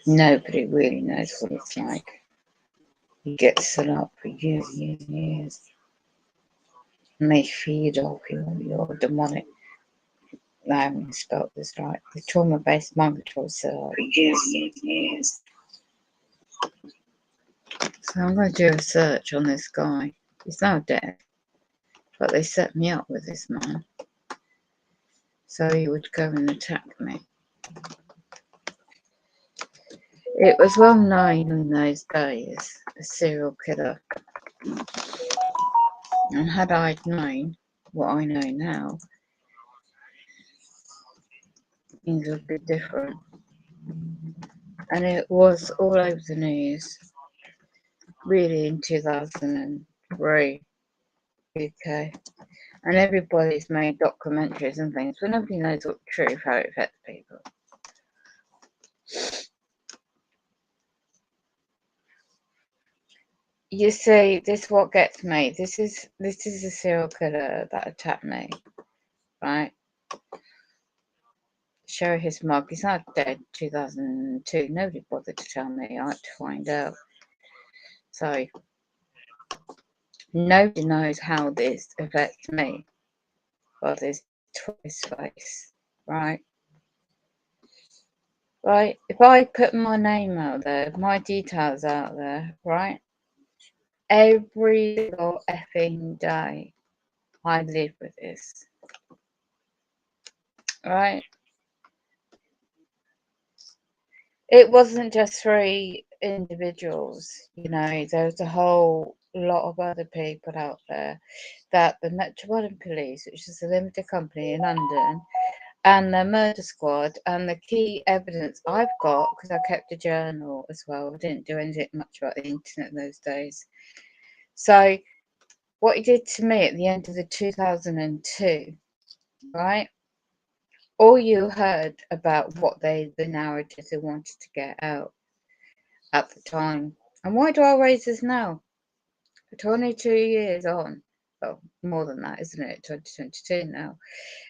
Nobody really knows what it's like. You get set up for years and years and years. And they feed off your demonic, I haven't spelled this right, the trauma-based mind control cell for years and years and years. So I'm going to do a search on this guy. He's now dead, but they set me up with this man. So he would go and attack me. It was well known in those days, a serial killer. And had I known what I know now, things would be different. And it was all over the news, really, in 2003, UK. And everybody's made documentaries and things, but nobody knows what truth, how it affects people. You see, this is what gets me. This is a serial killer that attacked me, right? Show his mug. He's not dead. 2002. Nobody bothered to tell me. I had to find out. So nobody knows how this affects me. Well, this twist face, right? Right. If I put my name out there, my details out there, right? Every single effing day, I live with this, right? It wasn't just 3 individuals, you know, there was a whole lot of other people out there that the Metropolitan Police, which is a limited company in London, and the murder squad, and the key evidence I've got, because I kept a journal as well, I didn't do anything much about the internet those days. So what he did to me at the end of the 2002, right? All you heard about the narrative they wanted to get out at the time. And why do I raise this now? 22 years on, well, more than that, isn't it? 2022 now.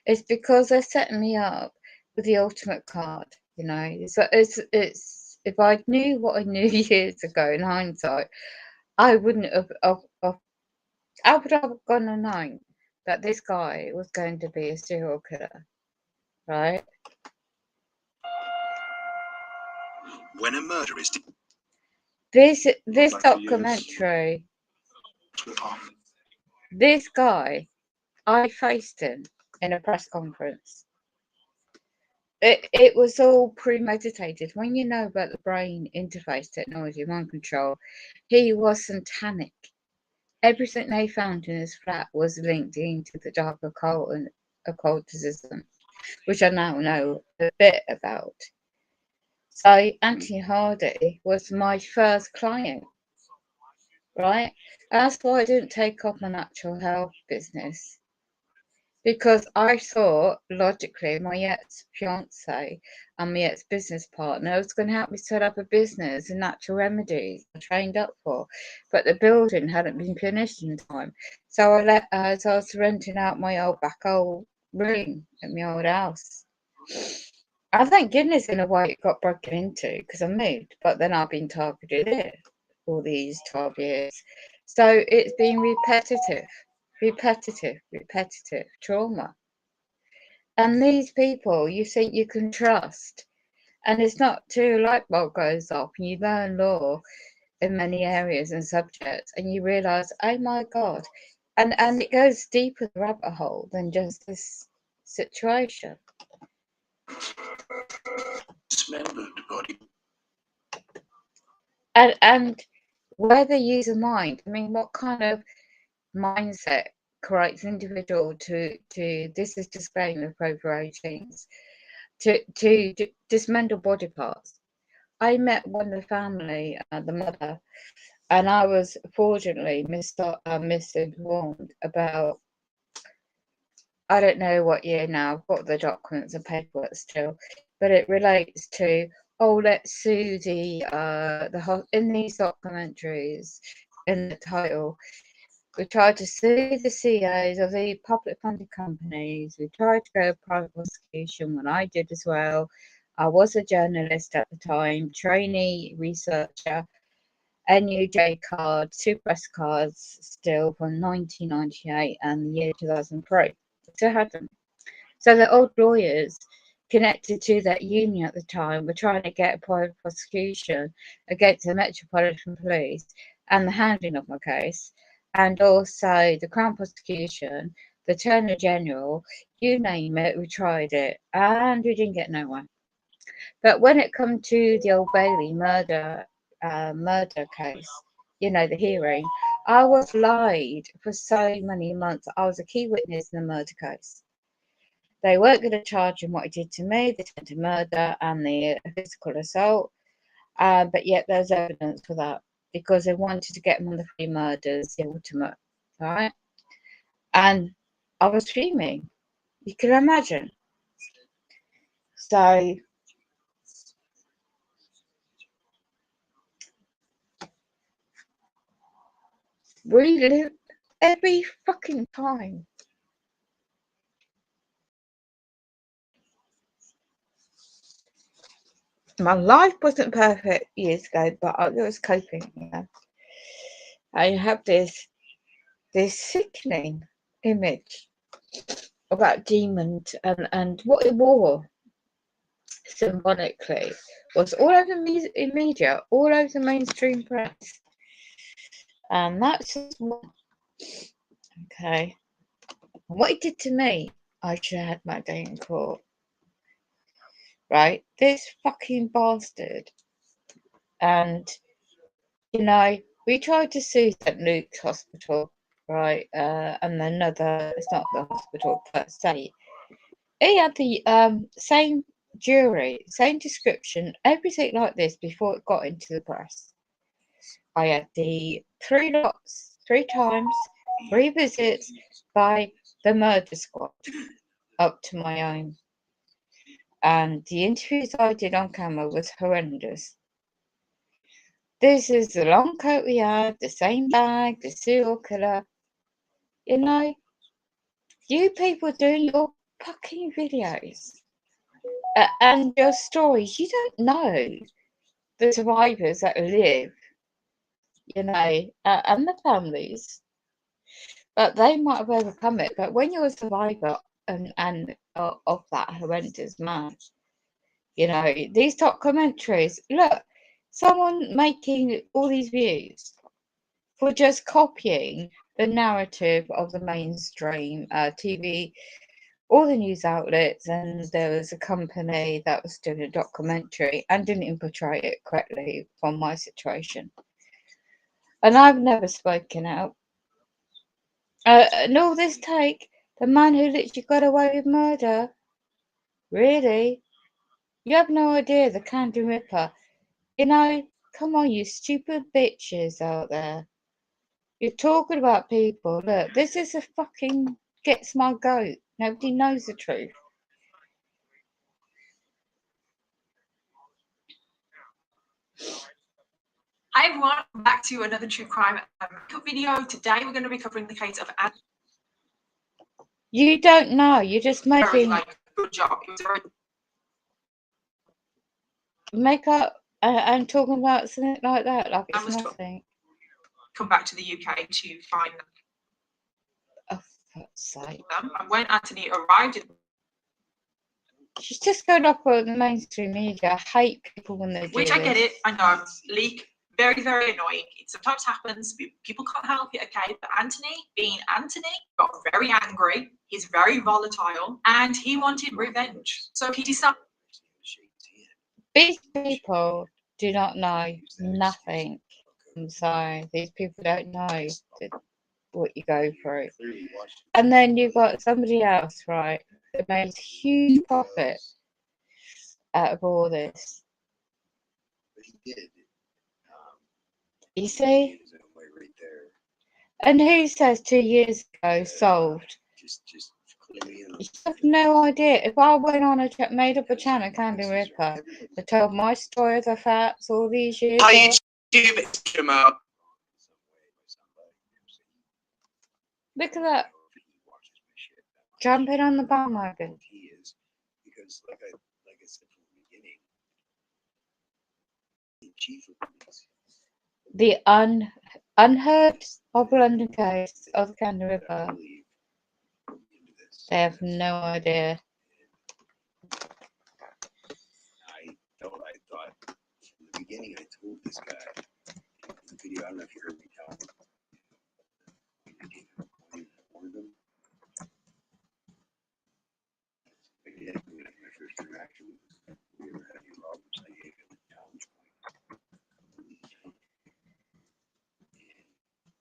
It's because they're setting me up with the ultimate card, you know. So it's if I knew what I knew years ago in hindsight, I wouldn't have I would have gone and known that this guy was going to be a serial killer, right? When a murder is this documentary, this guy, I faced him in a press conference. It was all premeditated. When you know about the brain interface technology, mind control, he was satanic. Everything they found in his flat was linked into the dark occult and occultism, which I now know a bit about. So Anthony Hardy was my first client, right? That's why I didn't take up my natural health business, because I thought logically my ex-fiance and my ex-business partner was going to help me set up a business in natural remedies I trained up for, but the building hadn't been finished in time. So I was renting out my old room at my old house. I thank goodness in a way it got broken into because I moved, but then I've been targeted here all these 12 years. So it's been repetitive trauma. And these people you think you can trust, and it's not till a light bulb goes off and you learn law in many areas and subjects, and you realise, oh my God, and it goes deeper the rabbit hole than just this situation. Dismembered body. And where they use a mind, I mean, what kind of mindset creates individual to this is displaying of over 18s to dismember body parts. I met one of the family, the mother, and I was fortunately misinformed about, I don't know what year now, I've got the documents and paperwork still, but it relates to, oh, let's sue in these documentaries, in the title, we tried to sue the CEOs of the public funded companies. We tried to go private prosecution when I did as well. I was a journalist at the time, trainee researcher, NUJ card, two press cards still from 1998 and the year 2003. Still had them. So the old lawyers connected to that union at the time were trying to get a private prosecution against the Metropolitan Police and the handling of my case, and also the Crown prosecution, the Attorney General, you name it, we tried it, and we didn't get nowhere. But when it come to the Old Bailey murder case, the hearing, I was lied for so many months. I was a key witness in the murder case. They weren't going to charge him what he did to me, the attempted murder and the physical assault, but yet there's evidence for that because they wanted to get him on the three murders, the ultimate, right? And I was fuming. You can imagine. So we live every fucking time. My life wasn't perfect years ago, but I was coping. I have this sickening image about demons and what it wore symbolically was all over media, all over the mainstream press. And that's just one. Okay. What it did to me, I should have had my day in court. Right? This fucking bastard. And, we tried to sue St. Luke's Hospital, right? And another, it's not the hospital per se. He had the same jury, same description, everything like this before it got into the press. I had the 3 lots, 3 times, 3 visits by the murder squad up to my own. And the interviews I did on camera was horrendous. This is the long coat we had, the same bag, the serial killer. You people doing your fucking videos and your stories, you don't know the survivors that live, and the families, but they might have overcome it. But when you're a survivor and of that horrendous man, these documentaries, look, someone making all these views for just copying the narrative of the mainstream TV, all the news outlets, and there was a company that was doing a documentary and didn't portray it correctly from my situation. And I've never spoken out. And all this take, the man who literally got away with murder, really? You have no idea, the Camden Ripper. Come on, you stupid bitches out there. You're talking about people. Look, this is a fucking gets my goat. Nobody knows the truth. Hi everyone, welcome back to another true crime video. Today we're going to be covering the case of Anne. You don't know. You're just making. Good job. It was very make up and talking about something like that, like it's nothing. Come back to the UK to find them. Oh, for fuck's sake. And when Anthony arrived in She's just going up on the mainstream media. I hate people when they do which I get this. it, I know, leak, very, very annoying. It sometimes happens, people can't help it, okay? But Anthony, being Anthony, got very angry, he's very volatile, and he wanted revenge. So he decided. These people do not know nothing. I'm sorry, these people don't know what you go through. And then you've got somebody else, right, that makes huge profit out of all this. You see? And who says 2 years ago solved? You have no idea. If I went on made up a channel, Candy Ripper, I told my story of the facts all these years. Look at that. Jumping on the bandwagon. Because like I said from the beginning, the chief of police. The unheard of London case of the Candy River. They have no idea. I thought from the beginning, I told this guy in the video, I don't know if you heard me tell him. I warned him. My first interaction was we were having Roberts. I gave him a challenge point.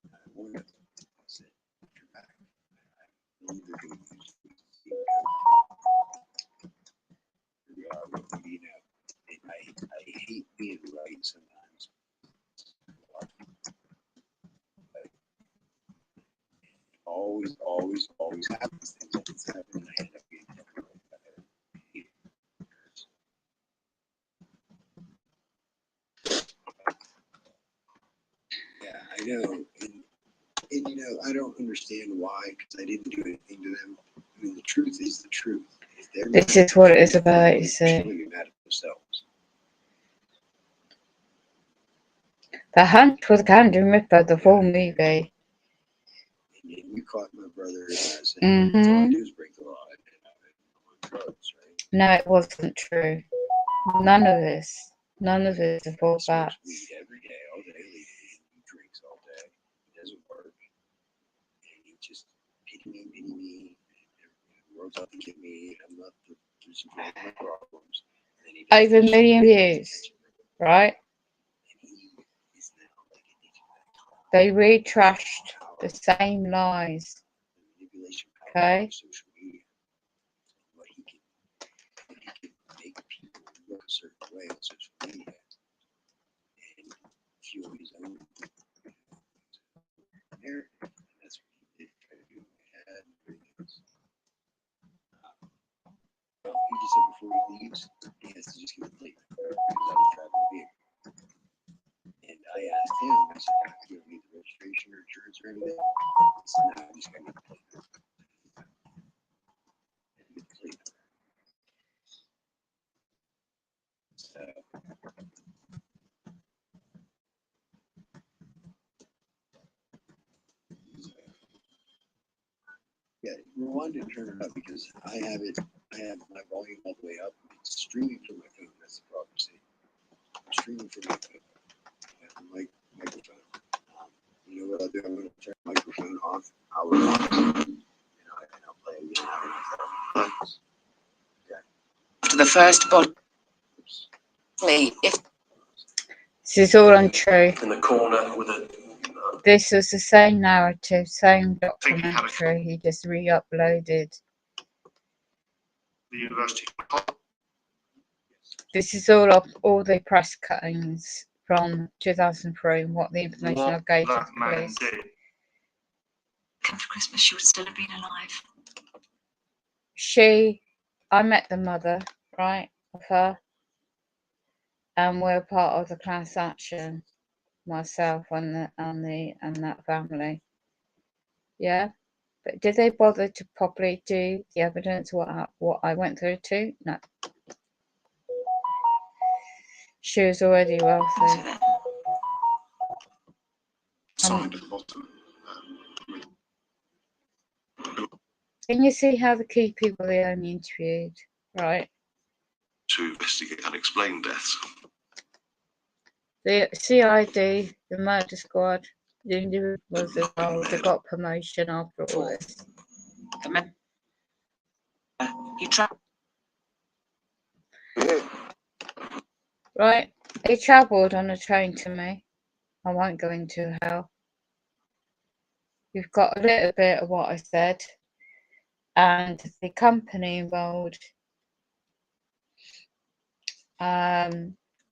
And I warned him. I said, "You're back. I know they're going to use you." I hate being right sometimes. Always happens. Things like this happen, and I end up being yeah, I know, and you know, I don't understand why, because I didn't do anything to them. I mean, the truth is the truth. This is what it is about, you see. The Hunt for the Candy Ripper, the full movie. You caught my brother. And I said, all I do is break the law. And I'm on drugs, right? No, it wasn't true. None of this. None of this is all that. Every day, all day, he drinks all day. It doesn't work. And he just pity me. The world's out to get me. I'm not the reason for all my problems. Over a million views, right? They retrashed the same lies. Okay? What he can make people look a certain way on social media and fuel his own narrative. That's what he did. Try to do in my head and everything else. He just said before he leaves, he has to just get a plate because I was driving the vehicle. And I asked him, I said, "You don't need the registration or insurance or anything?" He said, "No, I just got to get the plate." So, yeah, Rwanda didn't turn it up because I have my volume all the way up. It's streaming from my phone. That's the problem. See, I'm streaming from my phone. I have the microphone. You know what I'll do? I'm going to turn the microphone off. I'll relax. And I'll play again. Okay. The first body. If This is all untrue. In the corner with a. This was the same narrative, same documentary. He just re-uploaded. The university. This is all the press cuttings from 2003 and what the information I gave to the police. come for Christmas, she would still have been alive. I met the mother, right, of her, and we're part of the class action, myself and that family. Yeah, but did they bother to properly do the evidence what I went through too? No. She was already wealthy. Into then. Signed at the bottom. Can you see how the key people they only interviewed, right? To investigate unexplained deaths. The CID, the murder squad, the individuals involved, they got promotion after all this. He traveled. Right? He travelled on a train to me. I won't go into how. You've got a little bit of what I said, and the company involved.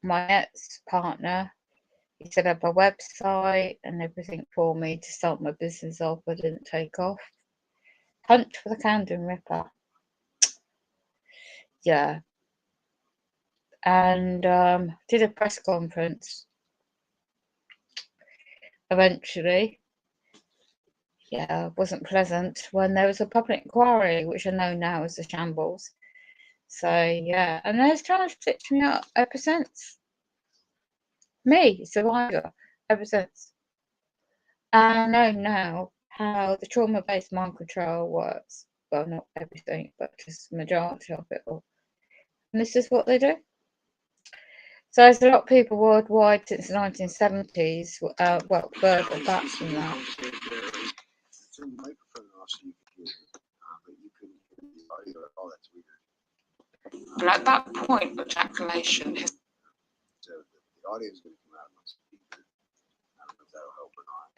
My ex-partner, he set up a website and everything for me to start my business off, but didn't take off. Hunt for the Camden Ripper. Yeah. And did a press conference. Eventually, yeah, wasn't pleasant when there was a public inquiry, which I know now is a shambles. So yeah, and they're trying to stitch me up ever since. Me, survivor, ever since. I know now how the trauma-based mind control works. Well, not everything, but just the majority of it all. And this is what they do. So there's a lot of people worldwide since the 1970s, well, further back than that. It's a microphone also you could hear, but you couldn't hear the audio at all. That's weird. But at that point, ejaculation is So the audio is going to come out on speaker. I don't know if that'll help or not.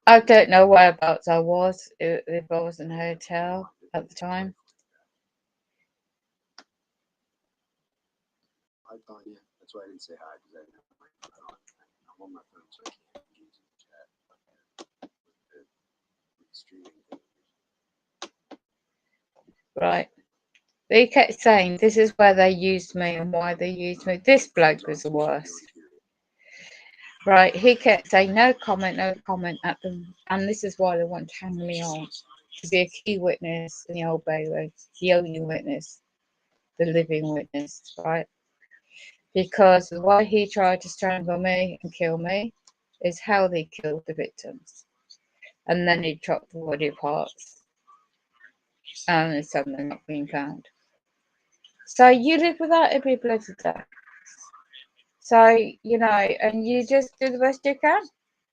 I don't know whereabouts I was, if I was in a hotel at the time. Hi, Tanya. That's why I didn't say hi, because I didn't have my phone on. I'm on my phone, so I can't use the chat with the streaming thing. Right. They kept saying this is where they used me and why they used me. This bloke was the worst. Right, he kept saying no comment at them, and this is why they want to hang me on, to be a key witness in the Old Bailey, the only witness, the living witness, right? Because the way he tried to strangle me and kill me is how they killed the victims, and then he chopped the body parts, and it's suddenly not being found. So you live without every bloody day. So, you know, and you just do the best you can.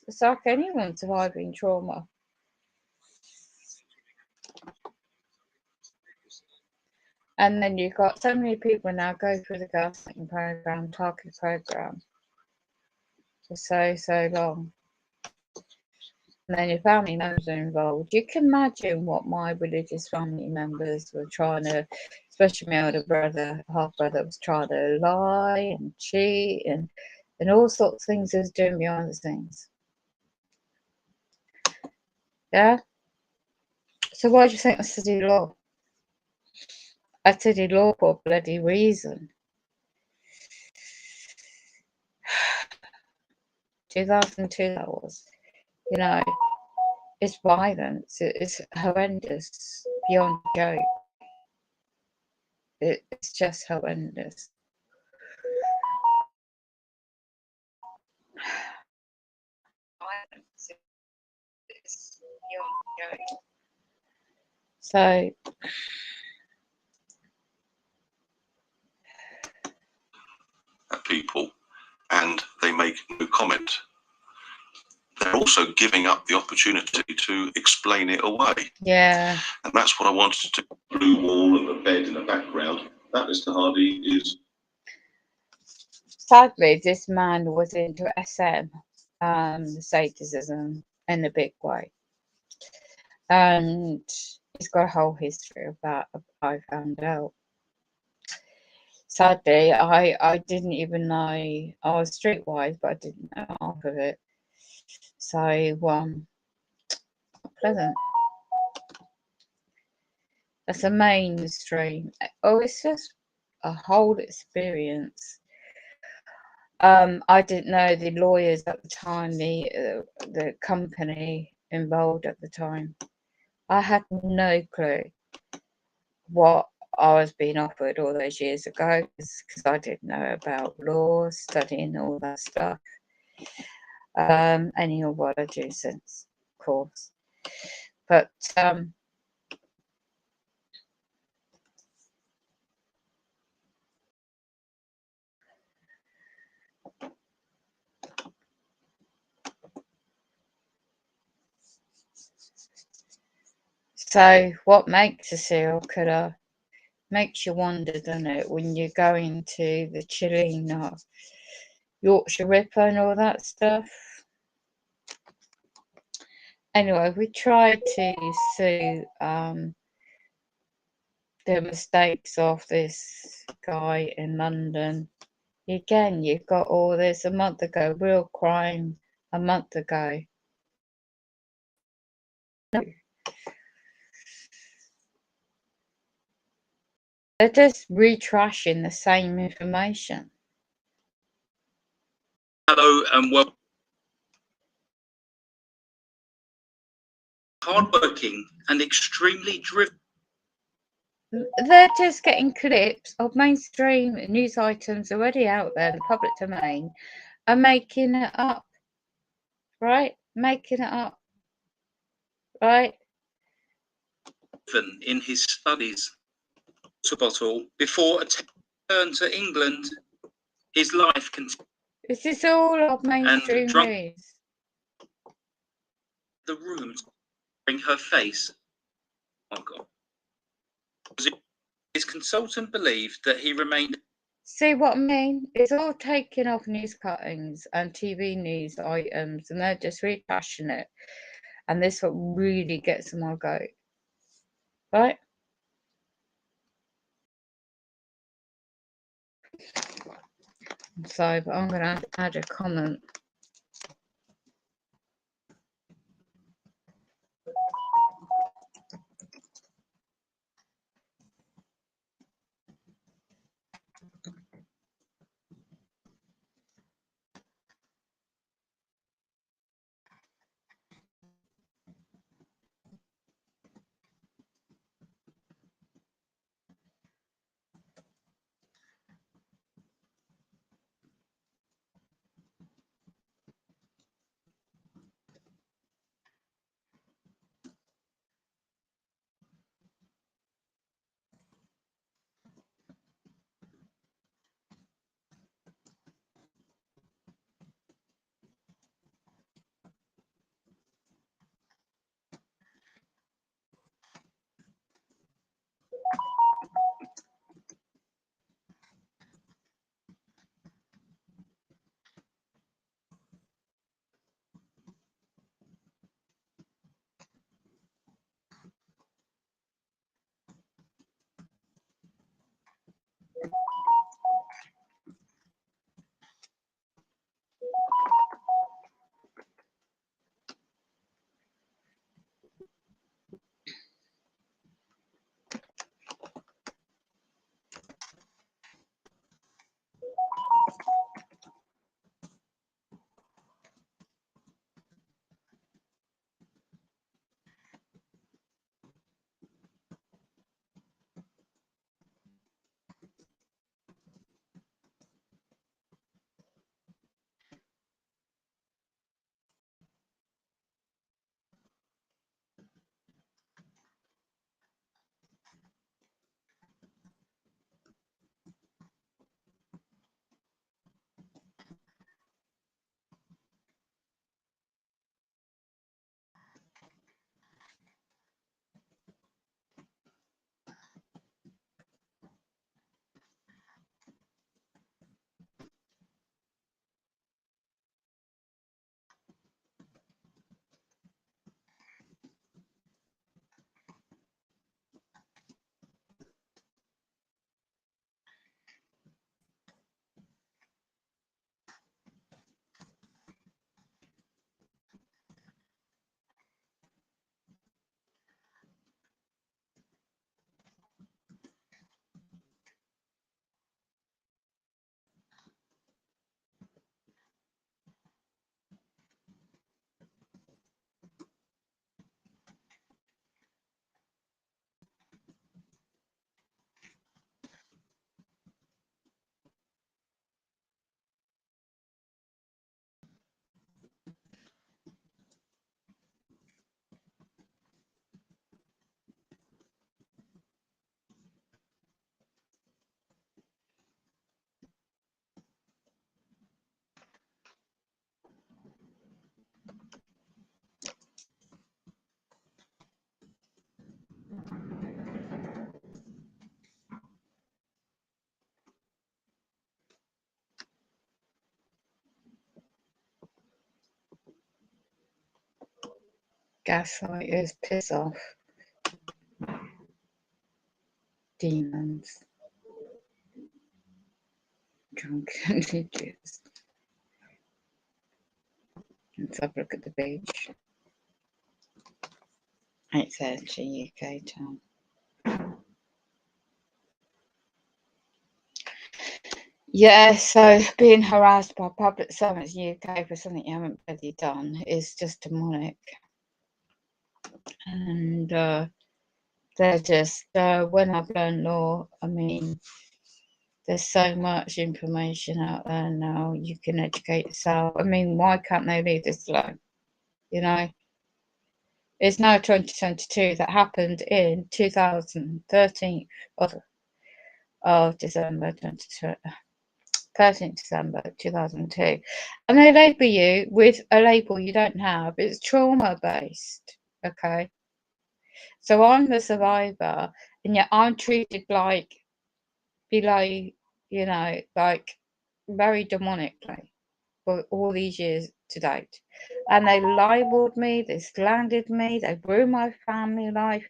It's like anyone surviving trauma. And then you've got so many people now go through the gaslighting program, target program for so long. And then your family members are involved. You can imagine what my religious family members were trying to, especially my older brother, half brother, was trying to lie and cheat and all sorts of things he was doing behind the scenes. Yeah? So why do you think I studied law? I studied law for a bloody reason. 2002 that was. You know, it's violence. It's horrendous beyond joke. It's just horrendous. It's beyond joke. So At people, and they make no comment. They're also giving up the opportunity to explain it away. yeah. And that's what I wanted to do. Blue wall and the bed in the background. That, Mr. Hardy, is... Sadly, this man was into SM, sadism in a big way. And he's got a whole history of that, I found out. Sadly, I didn't even know. I was streetwise, but I didn't know half of it. So, not pleasant. That's a mainstream. Oh, it's just a whole experience. I didn't know the lawyers at the time, the company involved at the time. I had no clue what I was being offered all those years ago because I didn't know about law, studying all that stuff. Any of what I do since, of course. But so what makes a serial killer? Makes you wonder, doesn't it, when you go into the chilling Yorkshire Ripper and all that stuff. Anyway, we tried to sue the mistakes of this guy in London. Again, you've got all this a month ago, real crime a month ago. They're just retrashing the same information. Hello and welcome. Hardworking and extremely driven. They're just getting clips of mainstream news items already out there in the public domain and making it up, right? Making it up, right? In his studies to bottle before a turn to England, his life continued. This is all of mainstream news. The rooms bring her face. Oh God. His consultant believed that he remained. See what I mean? It's all taken off news cuttings and TV news items, and they're just rehashing it. And this what really gets on my goat, right? So, but I'm going to add a comment. Gaslighters, piss off. Demons. Drunken idiots. Let's have a look at the beach. 8:30 UK time. Yeah, so being harassed by public servants in the UK for something you haven't bloody done is just demonic. And they're just, when I've learned law, I mean, there's so much information out there now. You can educate yourself. I mean, why can't they leave this alone? You know, it's now 2022. That happened in 2013 of December 13th December 2002, and they label you with a label you don't have. It's trauma based. Okay, so I'm the survivor, and yet I'm treated like below, you know, like very demonically for all these years to date. And they libeled me, they slandered me, they ruined my family life,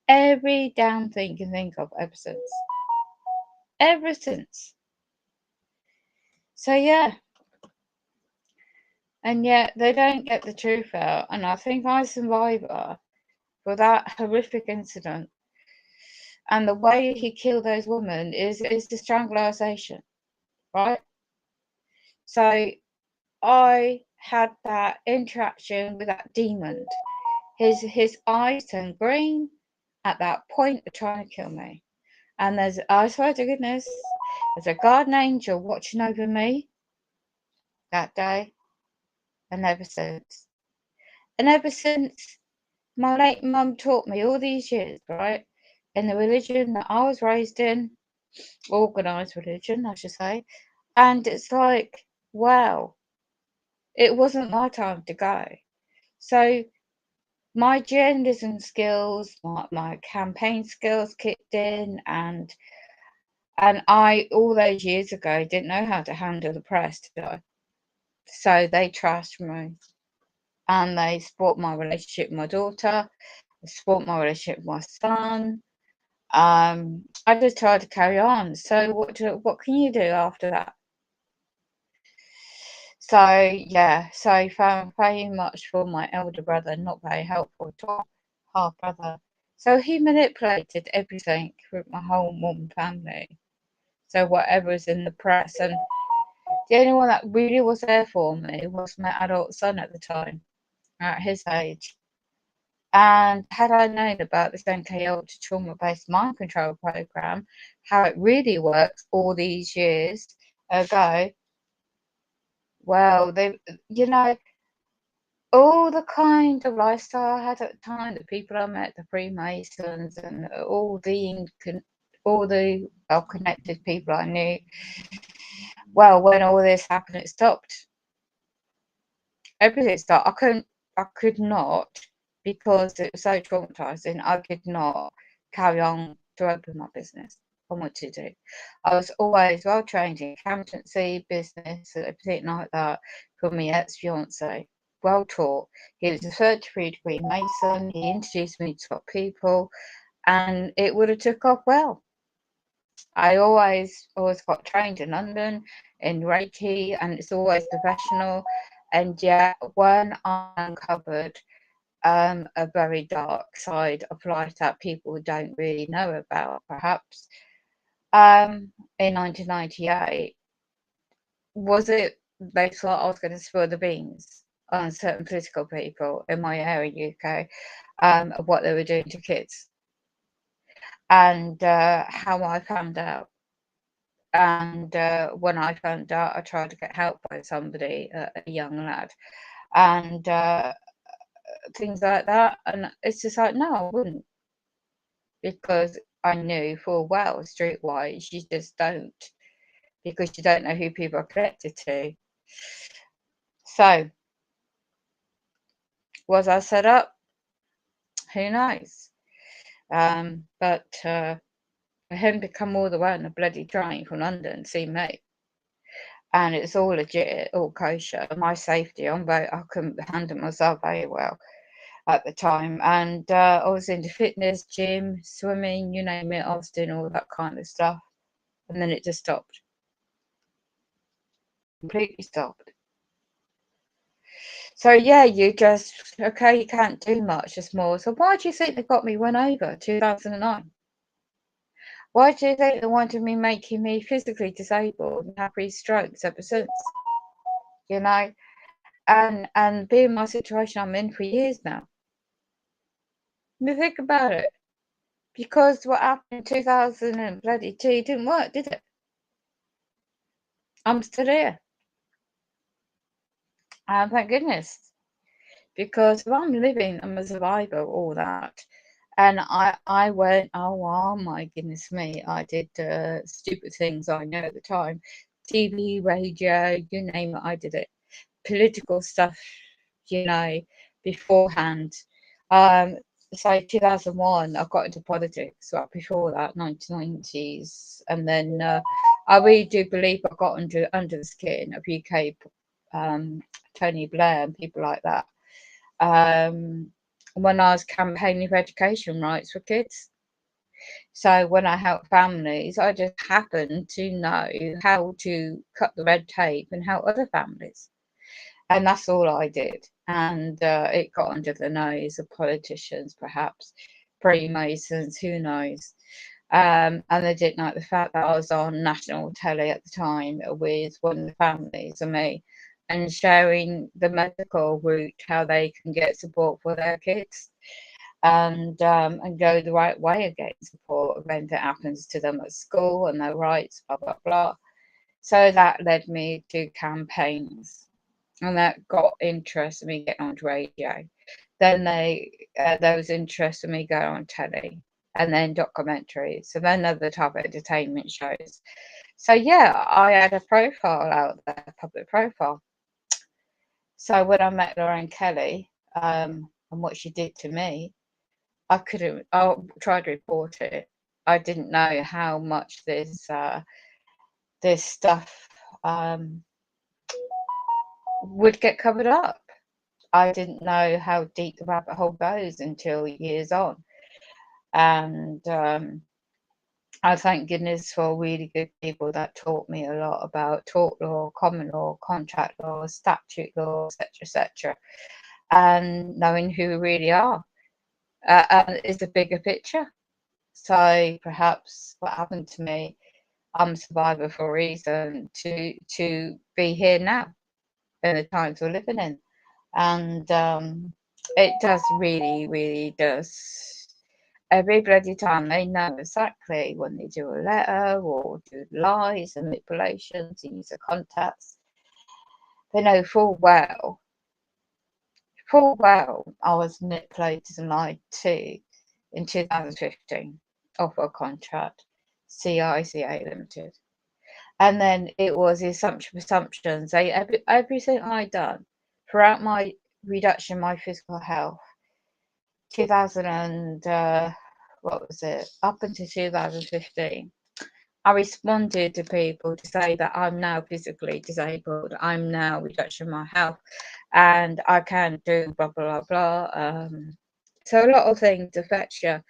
every damn thing you can think of ever since. Ever since. So yeah. And yet they don't get the truth out. And I think I'm a survivor for that horrific incident. And the way he killed those women is the strangulation, right? So I had that interaction with that demon. His eyes turned green at that point of trying to kill me. And I swear to goodness, there's a guardian angel watching over me that day and ever since. And ever since my late mum taught me all these years, right, in the religion that I was raised in, organised religion, I should say, and it's like, wow, it wasn't my time to go. So my journalism skills, my campaign skills kicked in, and I, all those years ago, didn't know how to handle the press, did I? So they trashed me, and they spoilt my relationship with my daughter, they spoilt my relationship with my son. I just tried to carry on. So what can you do after that? So yeah, so found very much for my elder brother, not very helpful at all, half brother. So he manipulated everything with my whole mum family. So whatever's in the press, and the only one that really was there for me was my adult son at the time, at his age. And had I known about this NKO trauma-based mind control program, how it really works all these years ago, well, all the kind of lifestyle I had at the time, the people I met, the Freemasons, and all the well-connected people I knew. Well, when all this happened, it stopped. Everything stopped. I could not, because it was so traumatizing. I could not carry on to open my business. I wanted to do. I was always well trained in accountancy, business, everything like that from my ex-fiance. Well taught. He was a 33-degree Mason. He introduced me to top people, and it would have took off well. I always got trained in London in Reiki, and it's always professional. And yet, when I uncovered a very dark side of life that people don't really know about, perhaps, in 1998, was it they thought I was going to spill the beans on certain political people in my area, UK, of what they were doing to kids, and how I found out. And when I found out, I tried to get help by somebody, a young lad, and things like that. And it's just like, no, I wouldn't, because I knew full well, streetwise, you just don't, because you don't know who people are connected to. So, was I set up? Who knows? But for him to come all the way on a bloody train from London to see me, and it's all legit, all kosher, my safety, I couldn't handle myself very well. at the time, and I was into fitness, gym, swimming, you name it. I was doing all that kind of stuff, and then it just stopped, completely stopped. So yeah, you just okay, you can't do much, just more. So why do you think they got me run over 2009? Why do you think they wanted me making me physically disabled and have 3 strokes ever since? You know, and being my situation I'm in for years now. I mean, think about it. Because what happened in 2002 didn't work, did it? I'm still here. And thank goodness. Because if I'm living, I'm a survivor, all that. And I went, oh my goodness me, I did stupid things I know at the time. TV, radio, you name it, I did it. Political stuff, you know, beforehand. So 2001, I got into politics. Right before that, 1990s, and then I really do believe I got under the skin of UK, Tony Blair and people like that. When I was campaigning for education rights for kids. So when I help families, I just happen to know how to cut the red tape and help other families. And that's all I did. And it got under the nose of politicians, perhaps, Freemasons, who knows. And they didn't like the fact that I was on national telly at the time with one of the families and me, and sharing the medical route, how they can get support for their kids, and go the right way of getting support if anything happens to them at school and their rights, blah blah blah. So that led me to campaigns, and that got interest in me getting on radio. Then there was interest in me going on telly, and then documentaries, and then other type of entertainment shows. So yeah, I had a profile out there, public profile. So when I met Lauren Kelly, and what she did to me, I couldn't. I tried to report it. I didn't know how much this stuff would get covered up. I didn't know how deep the rabbit hole goes until years on, and I thank goodness for really good people that taught me a lot about tort law, common law, contract law, statute law, etc., and knowing who we really are is a bigger picture. So perhaps what happened to me, I'm a survivor for a reason to be here now in the times we're living in, and it does really does. Every bloody time they know exactly when they do a letter or do lies and manipulations and use of contacts. They know full well I was manipulated and lied to in 2015 off a contract, CICA Limited. And then it was the assumptions. Everything I done throughout my reduction, my physical health, 2000 and what was it, up until 2015, I responded to people to say that I'm now physically disabled, I'm now reduction my health, and I can't do blah blah blah. So a lot of things affect you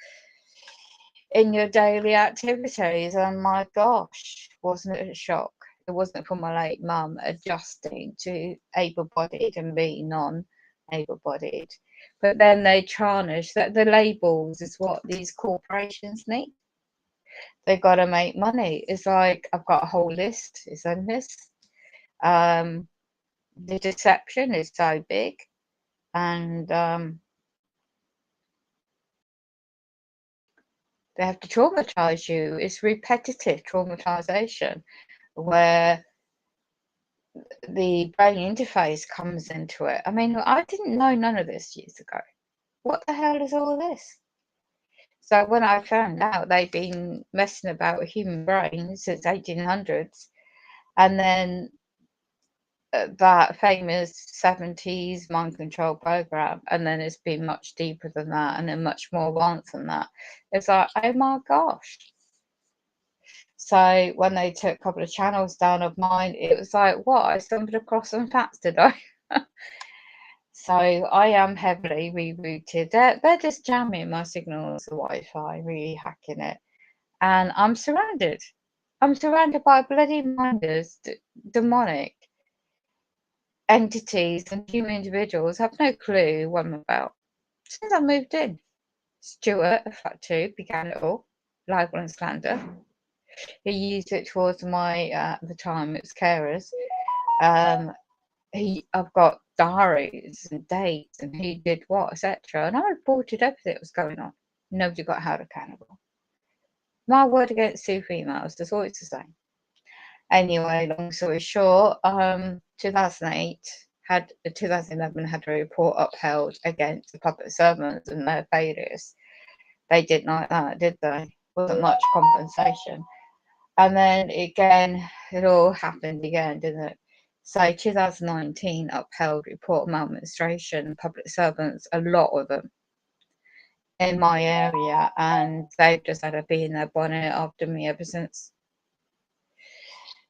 in your daily activities, and my gosh, wasn't it a shock? It wasn't for my late mum adjusting to able-bodied and being non-able-bodied. But then they tarnish that the labels is what these corporations need. They've got to make money. It's like I've got a whole list. It's endless. The deception is so big, and they have to traumatize you. It's repetitive traumatization where the brain interface comes into it. I mean, I didn't know none of this years ago. What the hell is all of this? So when I found out they'd been messing about with human brains since 1800s, and then that famous 70s mind control program, and then it's been much deeper than that, and then much more advanced than that. It's like, oh my gosh. So when they took a couple of channels down of mine, it was like, what? I stumbled across some facts, did I? So I am heavily rerouted. They're just jamming my signals, the Wi-Fi, really hacking it. And I'm surrounded. I'm surrounded by bloody minders, demonic entities and human individuals. Have no clue what I'm about. Since I moved in, Stuart, of Flat 2, began it all. Libel and slander. He used it towards my, at the time, it was carers. I've got diaries and dates and who did what, etc. And I reported everything that was going on. Nobody got held accountable. My word against two females, that's all it's the same. Anyway, long story short, 2008 2011 had a report upheld against the public servants and their failures. They didn't like that, did they? Wasn't much compensation. And then again, it all happened again, didn't it? So 2019 upheld report of maladministration, public servants, a lot of them in my area, and they've just had a bee in their bonnet after me ever since.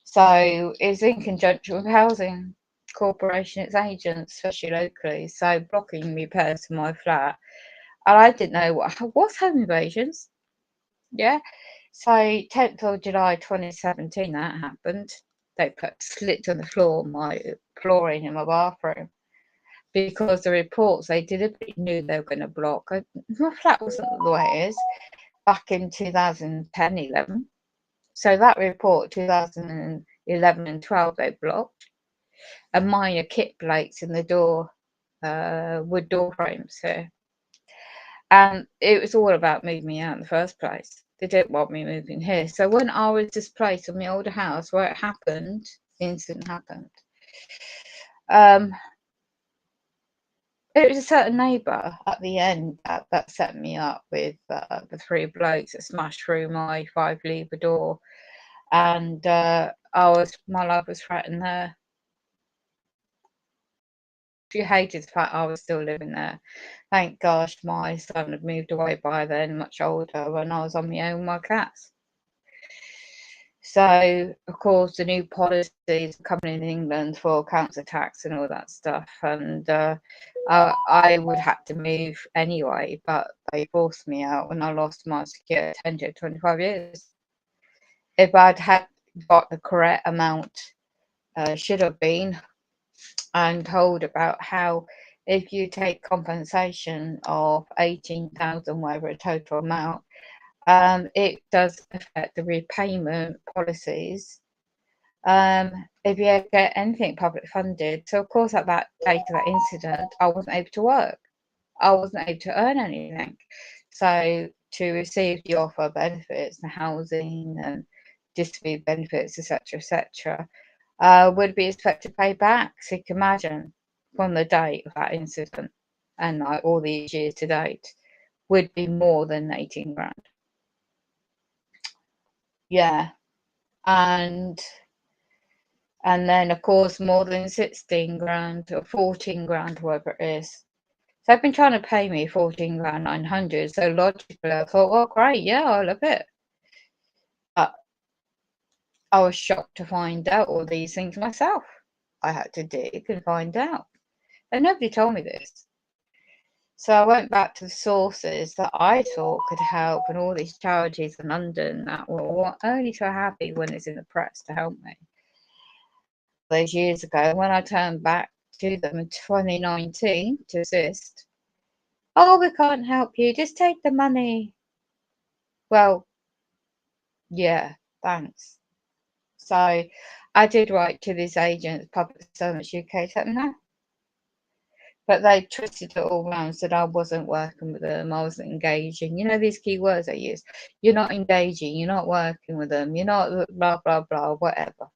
So it's in conjunction with housing corporation, its agents, especially locally, so blocking repairs to my flat. And I didn't know what's home invasions. Yeah. So 10th of July 2017 that happened. They put slit on the floor, my flooring in my bathroom, because the reports they deliberately knew they were going to block. My flat wasn't the way it is back in 2010-11. So that report 2011 and 12 they blocked, and minor kit plates in the door, wood door frames here. And it was all about moving me out in the first place. They didn't want me moving here. So when I was displaced from my older house where it happened, the incident happened, it was a certain neighbour at the end that set me up with the three blokes that smashed through my 5-lever door. And my life was threatened there. She hated the fact I was still living there. Thank gosh my son had moved away by then, much older, when I was on my own with my cats. So, of course, the new policies coming in England for council tax and all that stuff, and I would have to move anyway, but they forced me out when I lost my secure tenure 25 years. If I'd had got the correct amount, should have been, and told about how if you take compensation of 18,000, whatever a total amount, it does affect the repayment policies if you get anything public funded. So of course at that date of that incident I wasn't able to work, I wasn't able to earn anything. So to receive the offer benefits, the housing and disability benefits, etc., would be expected to pay back. So you can imagine from the date of that incident and like all these years to date would be more than 18 grand. Yeah. And then of course more than 16 grand or 14 grand, whatever it is. So they've been trying to pay me 14 grand 900. So logically I thought, well, great, yeah, I love it. But I was shocked to find out all these things myself. I had to dig and find out. And nobody told me this. So I went back to the sources that I thought could help, and all these charities in London that were only so happy when it's in the press to help me. Those years ago, when I turned back to them in 2019 to assist, oh, we can't help you, just take the money. Well, yeah, thanks. So I did write to these agents, Public Servants UK, let them know. But they twisted it all around, said I wasn't working with them, I wasn't engaging. You know these key words I use. You're not engaging, you're not working with them, you're not blah, blah, blah, whatever.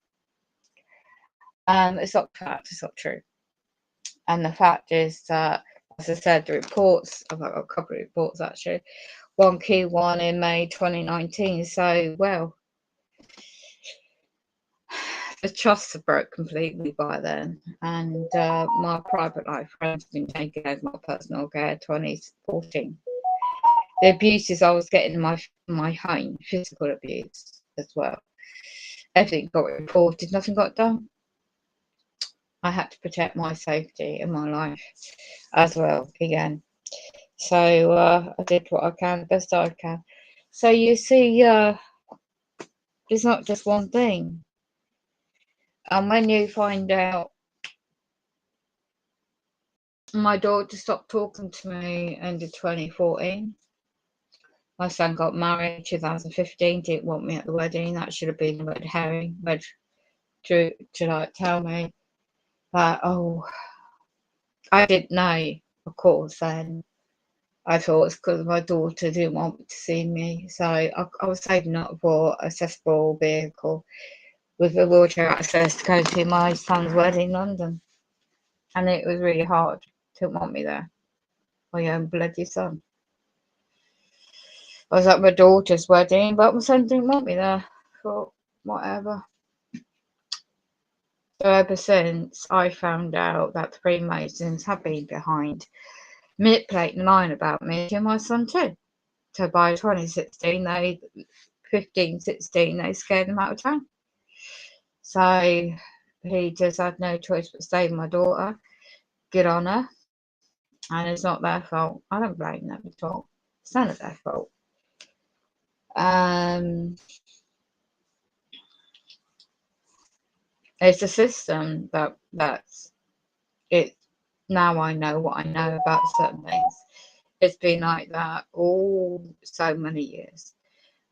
It's not fact, it's not true. And the fact is that, as I said, the reports, I've got a couple of reports actually, one key one in May 2019. So, well, the trusts are broke completely by then, and my private life friends have been taken over my personal care 2014. The abuses I was getting in my home, physical abuse as well, everything got reported, nothing got done. I had to protect my safety and my life as well again. So I did what I can, best I can. So you see, it's not just one thing. And when you find out, my daughter stopped talking to me end of 2014. My son got married in 2015, didn't want me at the wedding. That should have been a red herring, to like tell me that, oh, I didn't know, of course, then. I thought it's because my daughter didn't want me to see me. So I was saving up for a accessible vehicle with a wheelchair access to go to my son's wedding in London. And it was really hard. Didn't want me there. My own bloody son. I was at my daughter's wedding, but my son didn't want me there. Thought, whatever. So ever since I found out that the Freemasons have been behind manipulating lying about me to my son too. So by 2016, 16, they scared him out of town. So he just had no choice but stay with my daughter, get on her, and it's not their fault. I don't blame them at all. It's none of their fault. It's a system that's it. Now I know what I know about certain things. It's been like that all so many years,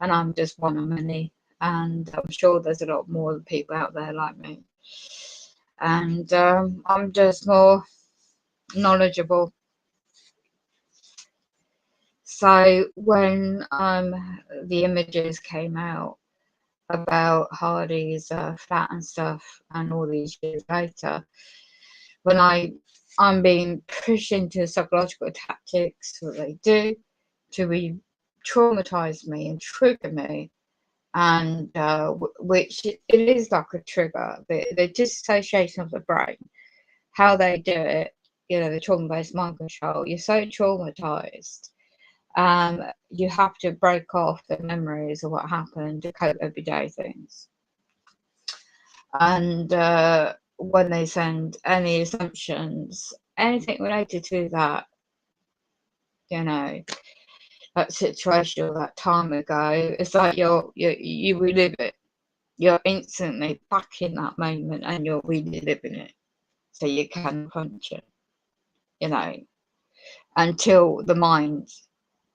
and I'm just one of many. And I'm sure there's a lot more people out there like me. And I'm just more knowledgeable. So when the images came out about Hardy's flat and stuff, and all these years later, when I'm being pushed into psychological tactics, what they do to re-traumatize me and trigger me, and which it is like a trigger, the disassociation of the brain, how they do it, the trauma-based mind control. You're so traumatized, you have to break off the memories of what happened to cope everyday things. And when they send any assumptions, anything related to that, that situation or that time ago, it's like you relive it. You're instantly back in that moment and you're really living it, so you can function, until the mind,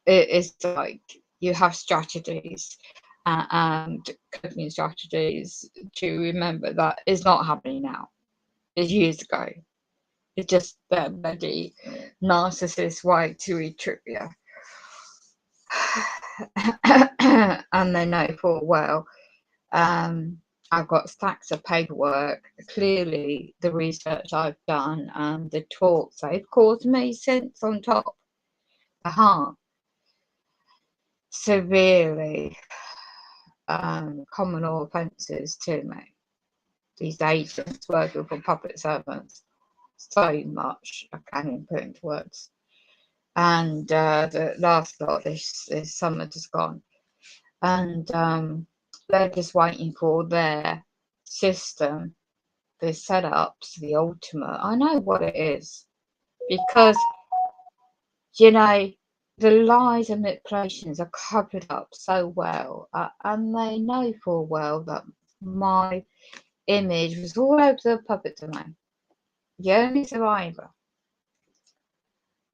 it's like you have strategies and coping strategies to remember that it's not happening now. It's years ago. It's just their bloody narcissist way to trick you. And they know full well. I've got stacks of paperwork. Clearly, the research I've done and the talks they've caused me since on top, the heart, severely common law offences to me. These agents working for public servants, so much I can't even put into words. And the last lot this summer just gone, and they're just waiting for their system, their setups, the ultimate. I know what it is, because the lies and manipulations are covered up so well, and they know full well that my image was all over the public domain. The only survivor.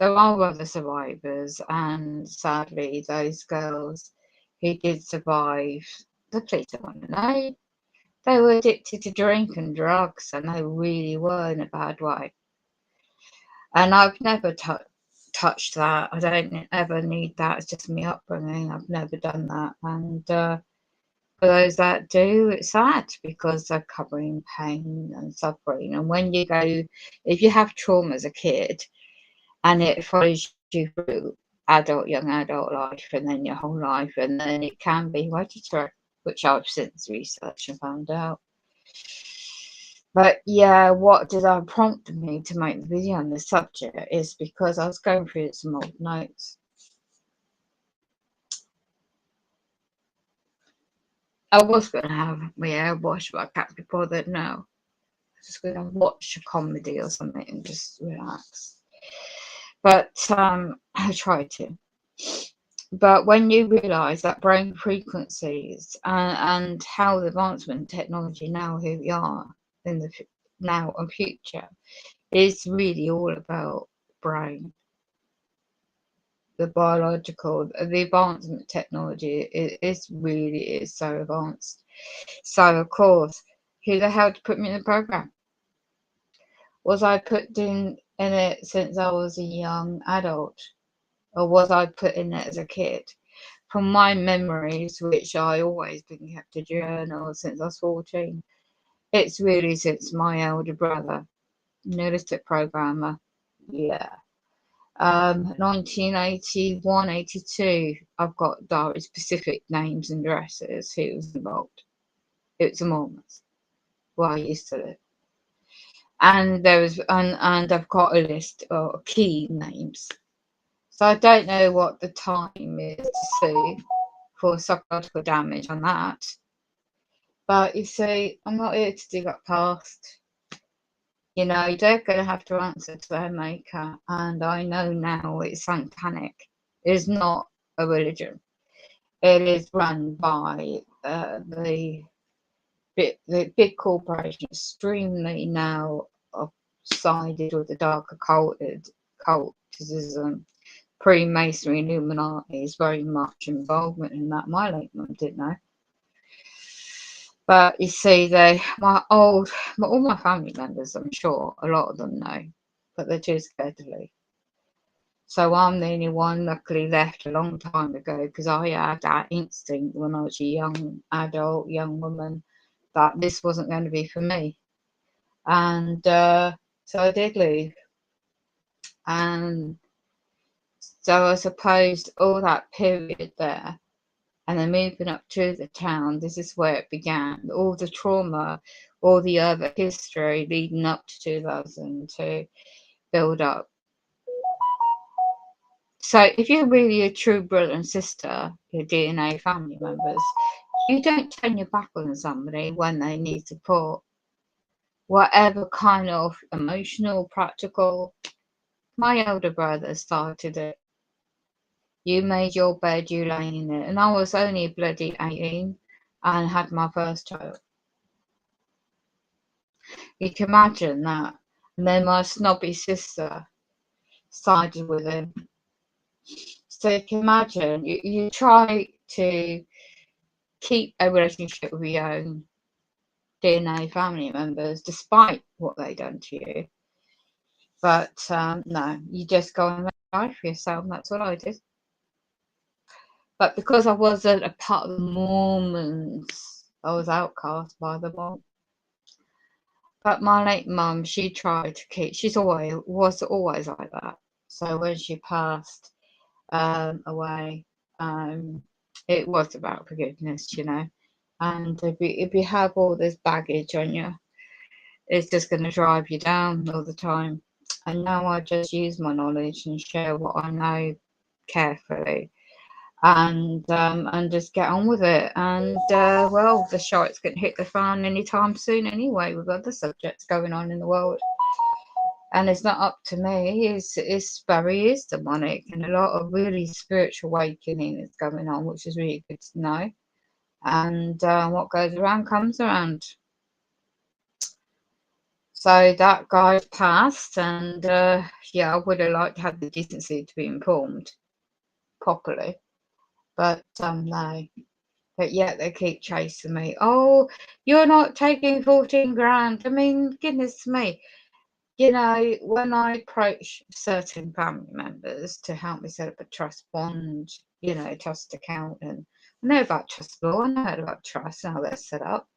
There are other survivors, and sadly, those girls who did survive, the police don't want to know. They were addicted to drink and drugs, and they really were in a bad way. And I've never touched that. I don't ever need that. It's just my upbringing. I've never done that. And for those that do, it's sad, because they're covering pain and suffering. And when you go, if you have trauma as a kid and it follows you through young adult life, and then your whole life, and then it can be hereditary, which I've since researched and found out. But yeah, what did I prompt me to make the video on this subject is because I was going through some old notes. I was going to have my hair washed, but I can't be bothered now. just going to watch a comedy or something and just relax. But I try to. But when you realise that brain frequencies and how the advancement in technology now, here we are in the now and future, is really all about brain. The biological, the advancement technology is really so advanced. So of course, who the hell to put me in the program? Was I put in it since I was a young adult, or was I put in it as a kid? From my memories, which I always been kept a journal since I was 14, it's really since my elder brother, neolithic programmer, yeah. 1981, 82, I've got diary specific names and addresses who was involved. It was enormous where I used to live. And there was, and I've got a list of key names. So I don't know what the time is to sue for psychological damage on that. But you see, I'm not here to dig up past. You know, they're going to have to answer to their maker. And I know now it's satanic. It is not a religion. It is run by the big corporation, extremely now sided with the dark occultism. Freemasonry, Illuminati is very much involvement in that. My late mum didn't know. But you see, all my family members, I'm sure, a lot of them know, but they're too scared to leave. So I'm the only one luckily left a long time ago, because I had that instinct when I was a young adult, young woman, that this wasn't going to be for me. And so I did leave. And so I suppose all that period there, and then moving up to the town, this is where it began. All the trauma, all the other history leading up to 2002 build up. So if you're really a true brother and sister, your DNA family members, you don't turn your back on somebody when they need support. Whatever kind of emotional, practical. My elder brother started it. You made your bed, you lay in it. And I was only bloody 18 and had my first child. You can imagine that. And then my snobby sister sided with him. So you can imagine, you try to keep a relationship with your own DNA family members, despite what they've done to you. But no, you just go and make life for yourself. And that's what I did. But because I wasn't a part of the Mormons, I was outcast by them all. But my late mum, she tried to keep, was always like that. So when she passed away, it was about forgiveness, you know. And if you have all this baggage on you, it's just going to drive you down all the time. And now I just use my knowledge and share what I know carefully. And just get on with it. And well, the shite's going to hit the fan anytime soon anyway, with other subjects going on in the world. And it's not up to me. It's very is demonic, and a lot of really spiritual awakening is going on, which is really good to know. And what goes around comes around. So that guy's passed, and yeah, I would have liked to have the decency to be informed properly. But no. But yet they keep chasing me. Oh, you're not taking 14 grand. I mean, goodness me. You know, when I approach certain family members to help me set up a trust bond, you know, trust account, and I know about trust law, I know about trust and how they're set up.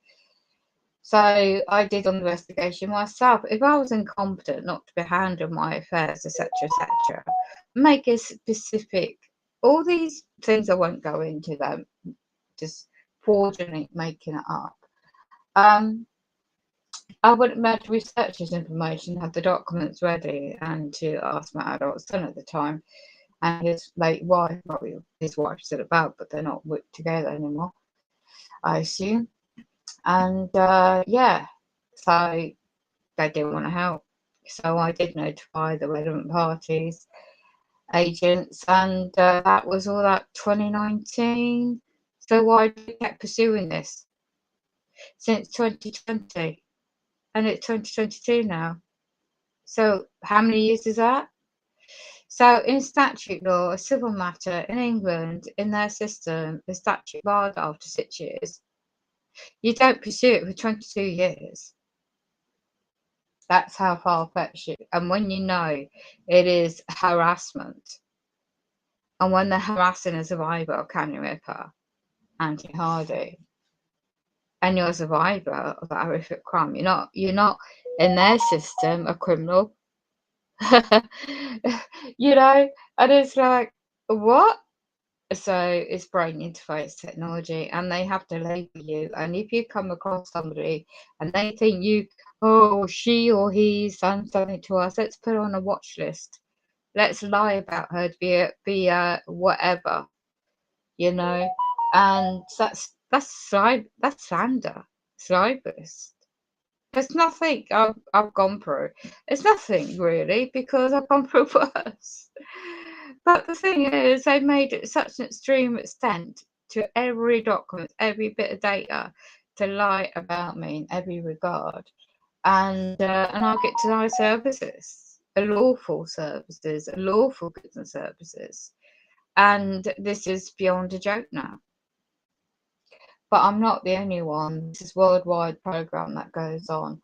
So I did an investigation myself. If I was incompetent not to be handling my affairs, etc., etc., make a specific, all these things I won't go into them, just fraudulently making it up. I would have to research this information, have the documents ready, and to ask my adult son at the time and his late wife, probably his wife's still about, but they're not together anymore, I assume. And yeah, so they didn't want to help. So I did notify the relevant parties, agents, and that was all that 2019. So why do we keep pursuing this since 2020? And it's 2022 now. So how many years is that? So in statute law, a civil matter in England, in their system, the statute barred after 6 years. You don't pursue it for 22 years. That's how far-fetched it. And when you know it is harassment, and when they're harassing a survivor of Canny Ripper, Anthony Hardy, and you're a survivor of that horrific crime, you're not in their system a criminal. You know, and it's like, what? So it's brain interface technology, and they have to label you. And if you come across somebody and they think you, oh, she or he's done something to us, let's put her on a watch list. Let's lie about her to be whatever, you know. And that's slander. It's libelous. There's nothing I've gone through. It's nothing really, because I've gone through worse. But the thing is, they made it such an extreme extent to every document, every bit of data, to lie about me in every regard, and I'll get denied services, lawful services, lawful goods and services, and this is beyond a joke now. But I'm not the only one. This is a worldwide program that goes on,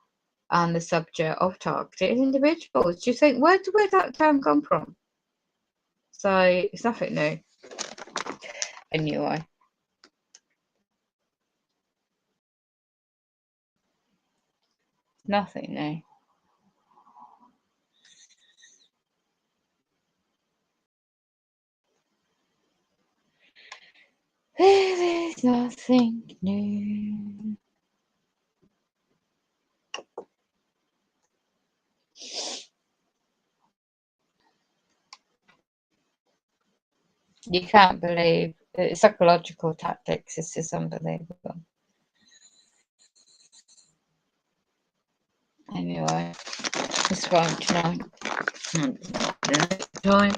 and the subject of targeted individuals. Do you think, where did that term come from? So it's nothing new. Anyway. Nothing new. There is nothing new. You can't believe psychological tactics. This is unbelievable. Anyway, it's fine tonight. Time.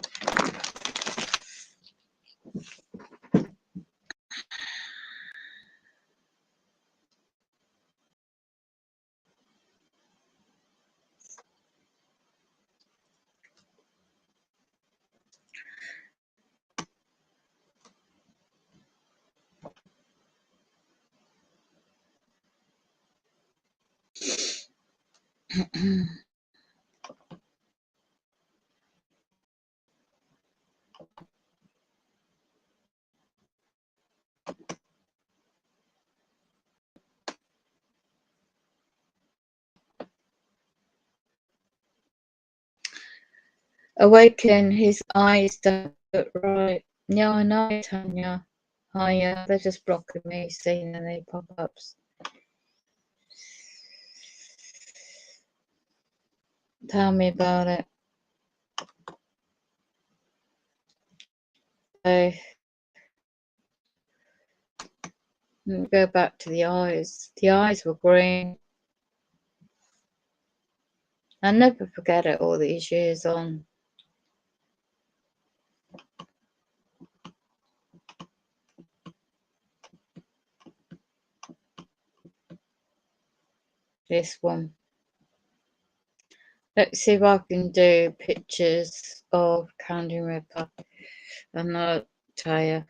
Awaken, his eyes don't look right. Yeah, I know, Tanya. Hiya, they're just blocking me, seeing any pop-ups. Tell me about it. So, go back to the eyes. The eyes were green. I'll never forget it all these years on. This one. Let's see if I can do pictures of Candy Ripper, and I'll tell you.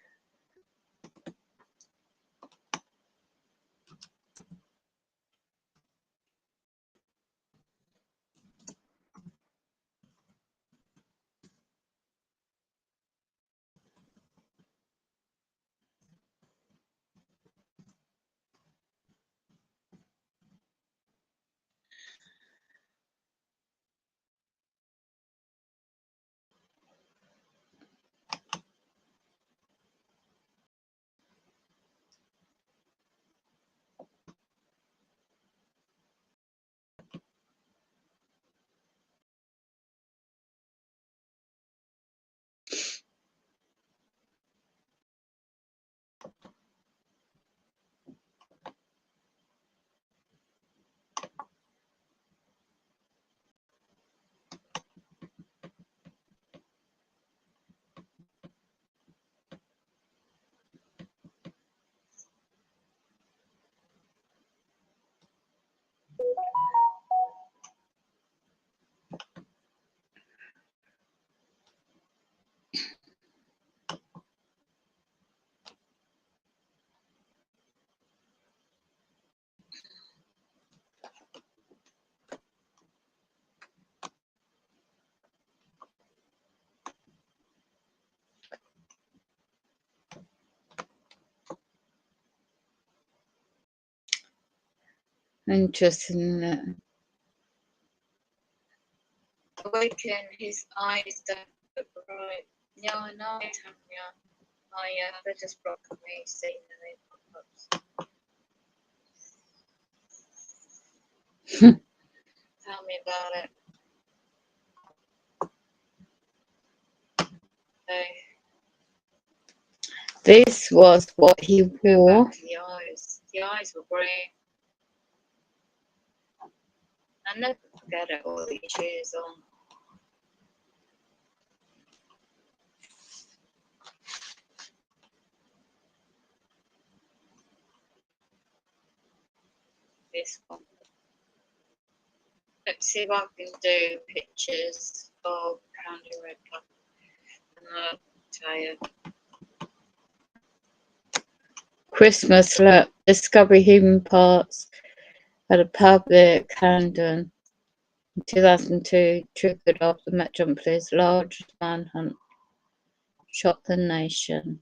Interesting, isn't it? Awaken his eyes don't look bright. Yeah, I know, Tanya. They just broke me seeing the pop-ups. Tell me about it. This was what he wore. The eyes were green. I never forget it all these years on. This one. Let's see if I can do pictures of County Red Cup. And I'll tell you. Christmas, look, discovery human parts at a pub at Camden in 2002 triggered off the Metropolis largest manhunt, shocked the nation.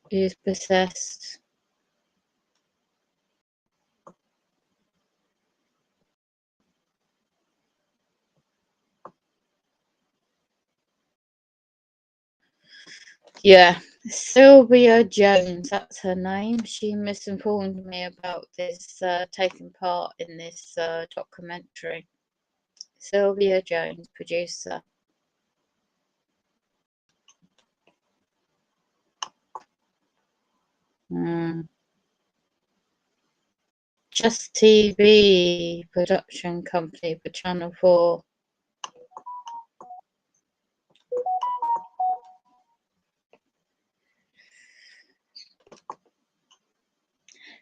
He is possessed. Yeah, Sylvia Jones, that's her name. She misinformed me about this, taking part in this documentary. Sylvia Jones, producer. Just TV production company for Channel 4.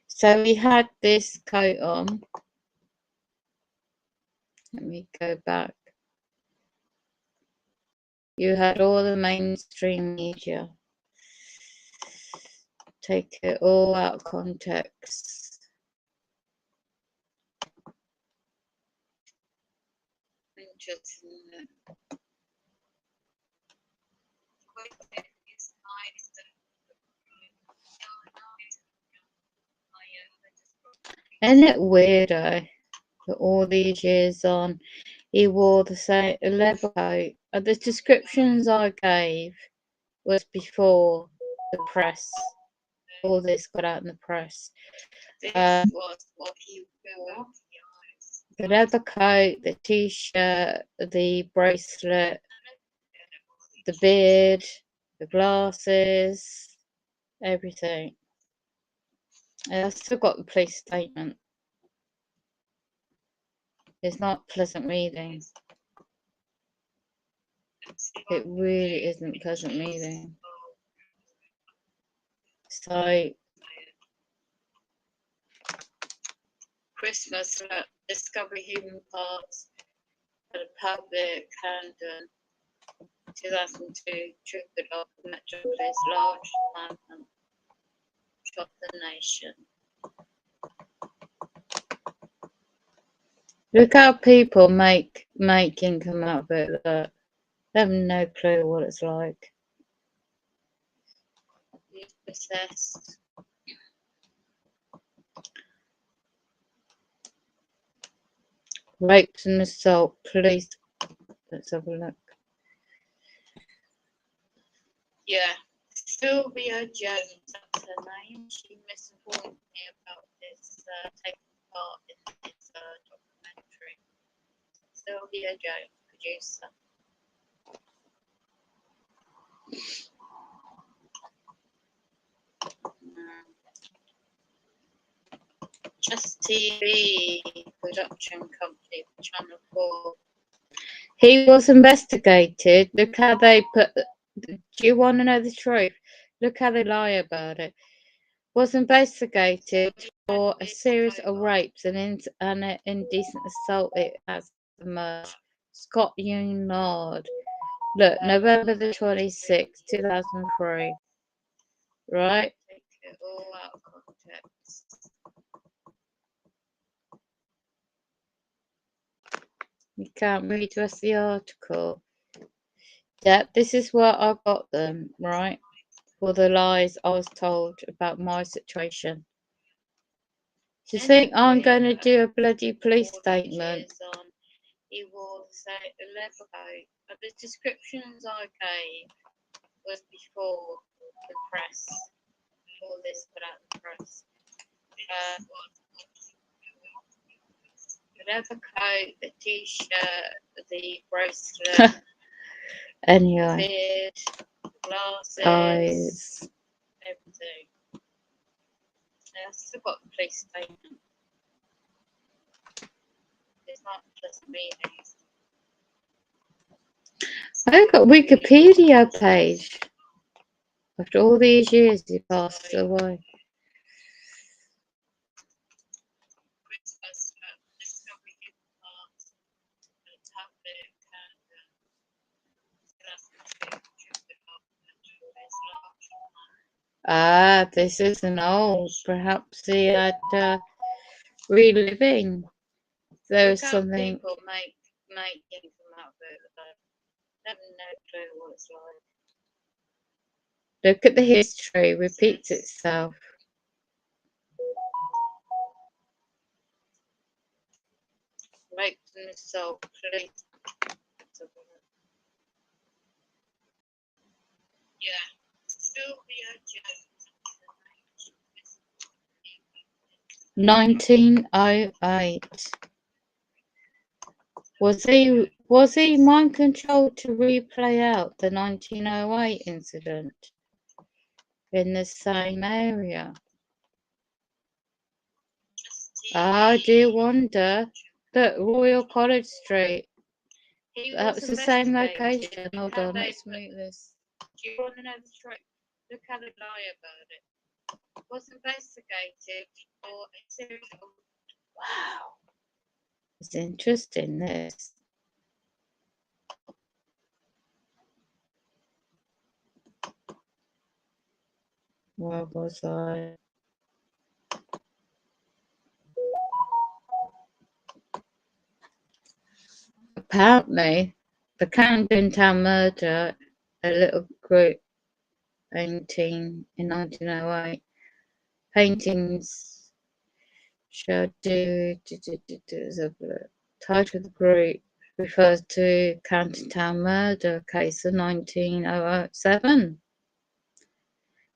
So he had this coat on. Let me go back. You had all the mainstream media take it all out of context. Interesting. Isn't it weirdo that all these years on he wore the same leather coat? The descriptions I gave was before the press. All this got out in the press. This was what he wore. The leather coat, the t-shirt, the bracelet, the beard, the glasses, everything. I still got the police statement. It's not pleasant reading. It really isn't pleasant reading. So, Christmas, discover human parts at a pub at Camden. 2002 triggered off the Metropolis large manhunt, shocked the nation. look how people make income out of it. Look. They have no clue what it's like. He's possessed. Rapes and assault, police. Let's have a look. Yeah, Sylvia Jones, that's her name. She misinformed me about this, taking part in this documentary. Sylvia Jones, producer. Just TV production company for Channel 4. He was investigated. Look how they put. Do you want to know the truth? Look how they lie about it. Was investigated for a series of rapes and indecent assault. It has emerged. Scott Yard. Look, November the 26th, 2003. Right? Take it all out of context. You can't read the rest of the article. Yep, this is where I got them, right? For the lies I was told about my situation. Do you think I'm going to do a bloody police statement? He wore the leather coat. The descriptions I gave was before the press, before this put out the press. The leather coat, the t-shirt, the bracelet, Anyway, the beard, glasses, guys. everything. I still got the police statement. It's not just me. I've got a Wikipedia page. After all these years, he passed away. Ah, this isn't old. Perhaps he had reliving. There's something. People make things from that book. I have no clue what it's like. Look at the history, repeats itself. Raped and assault, police. Yeah. Sylvia Jones. 1908. Was he mind controlled to replay out the 1908 incident in the same area? I do wonder. Look, Royal College Street. That was the same location. Hold on, let's mute this. Do you want to know the truth? Look how they lie about it. Was investigated for a serial. Wow. It's interesting, this. Where was I? Apparently, the Camden Town murder, a little group painting in 1908. Paintings showed the title of the group refers to Camden Town murder case of 1907.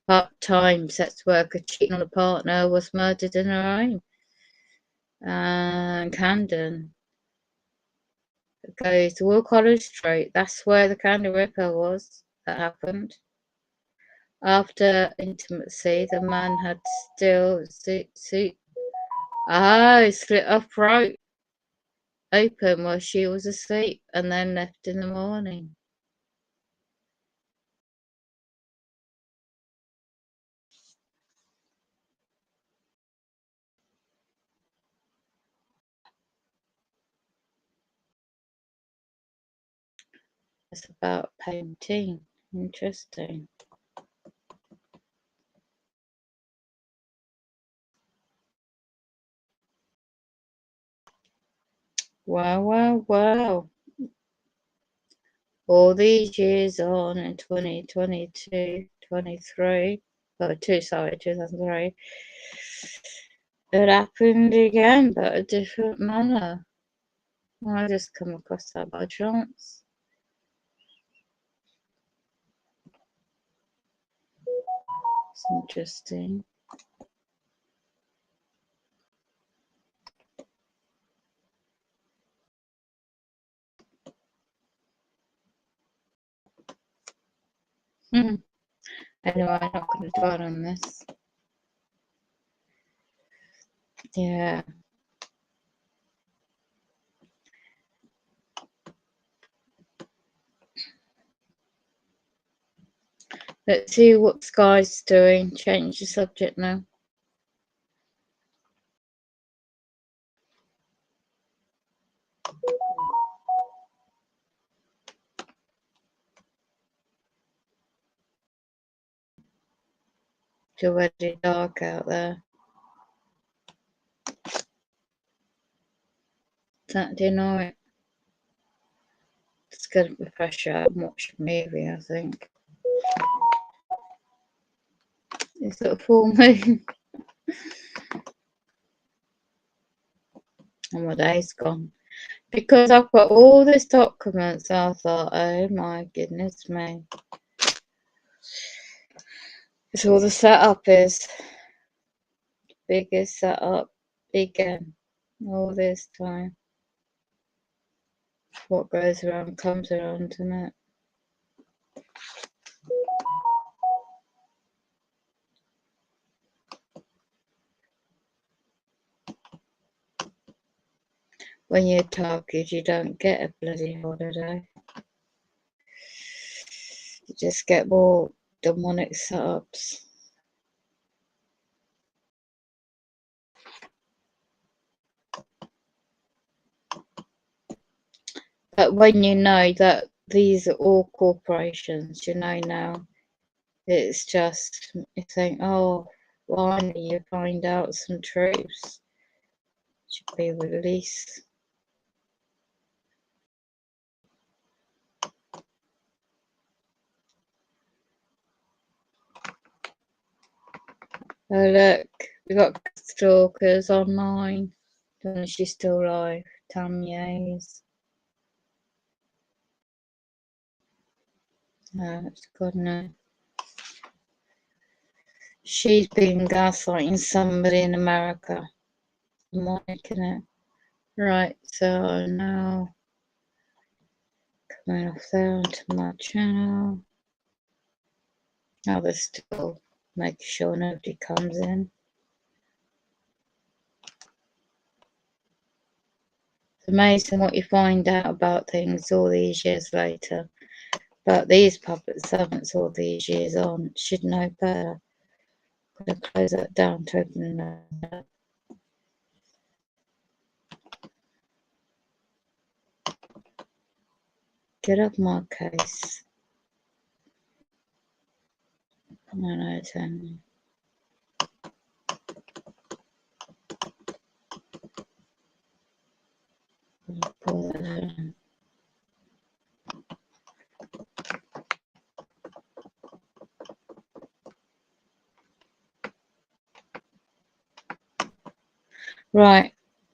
Part-time sex worker cheating on a partner was murdered in her home. And Camden. It goes to Royal College Street. That's where the Camden Ripper was. That happened. After intimacy, the man had still slit her throat open while she was asleep and then left in the morning. It's about painting. Interesting. Wow, wow, wow. All these years on in 2022, 2003, 2003, it happened again, but a different manner. I just come across that by chance. It's interesting. Anyway, I'm not going to dwell on this. Yeah. Let's see what Sky's doing. Change the subject now. It's already dark out there. Saturday night. going to be fresh out and watch a movie, I think. It's a full moon. And my day's gone. Because I've got all these documents, I thought, oh my goodness me. It's all the setup is. Biggest setup again. All this time. What goes around comes around, doesn't it? When you're targeted, you don't get a bloody holiday. You just get more demonic setups. But when you know that these are all corporations, you know now, it's just, you think, oh, finally you find out some truths should be released. Oh look, we got stalkers online. Don't know if she's still alive. Tamia's. No, it's God no. She's been gaslighting somebody in America. Monica, it. Right, so now coming off there onto my channel. Now they're still making sure nobody comes in. It's amazing what you find out about things all these years later. But these public servants all these years on should know better. I'm going to close that down to open that. Get up my case. No, it's only. Pull that down. Right,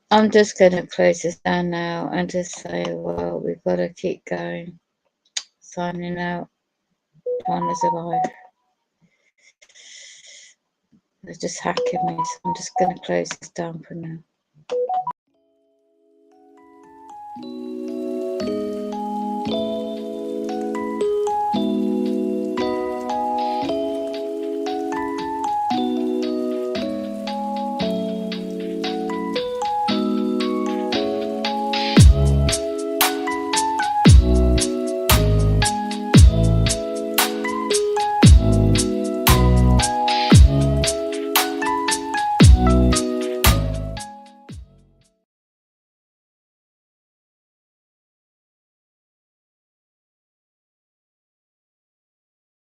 I'm just going to close this down now and just say, well, we've got to keep going. Signing out. Trying to survive. They're just hacking me, so I'm just going to close this down for now.